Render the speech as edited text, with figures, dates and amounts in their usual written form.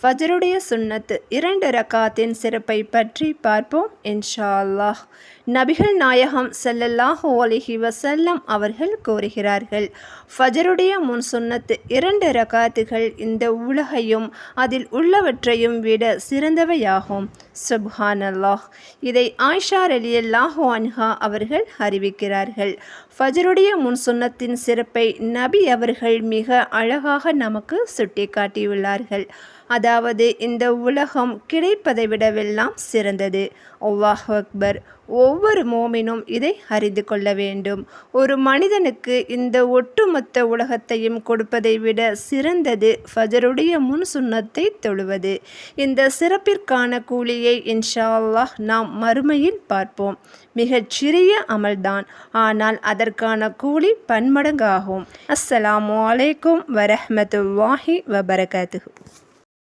ஃபஜருடைய சுன்னத்து 2 ரக்காத்தின் சிறப்பை பற்றி பார்ப்போம் இன்ஷா அல்லாஹ். நபிகள் நாயகம் ஸல்லல்லாஹு அலைஹி வஸல்லம் அவர்கள் கூறுகிறார்கள், ஃபஜருடைய முன் சுன்னத்து 2 ரக்காத்துகள் இந்த உலகையும் அதில் உள்ளவற்றையும் விட சிறந்தவையாகும். சுப்ஹானல்லாஹ். இதை ஆயிஷா ரலியல்லாஹு அன்ஹா அவர்கள் அறிவிக்கிறார்கள். ஃபஜருடைய முன் சுன்னத்தின் சிறப்பை நபி அவர்கள் மிக அழகாக நமக்கு சுட்டி காட்டியுள்ளார்கள். அதாவது இந்த உலகம் கிடைப்பதை விடவெல்லாம் சிறந்தது. அல்லாஹ் அக்பர். ஒவ்வொரு மோமினும் இதை அறிந்து கொள்ள வேண்டும். ஒரு மனிதனுக்கு இந்த ஒட்டுமொத்த உலகத்தையும் கொடுப்பதை விட சிறந்தது ஃபஜருடைய முன் சுன்னத்தை தொழுவது. இந்த சிறப்பிற்கான கூலியை இன்ஷா அல்லாஹ் நாம் மறுமையில் பார்ப்போம். மிகச் சிறிய அமல்தான், ஆனால் அதற்கான கூலி பன்மடங்காகும். அஸ்ஸலாமு அலைக்கும் வரஹ்மத்துல்லாஹி வபரகாத்துஹு.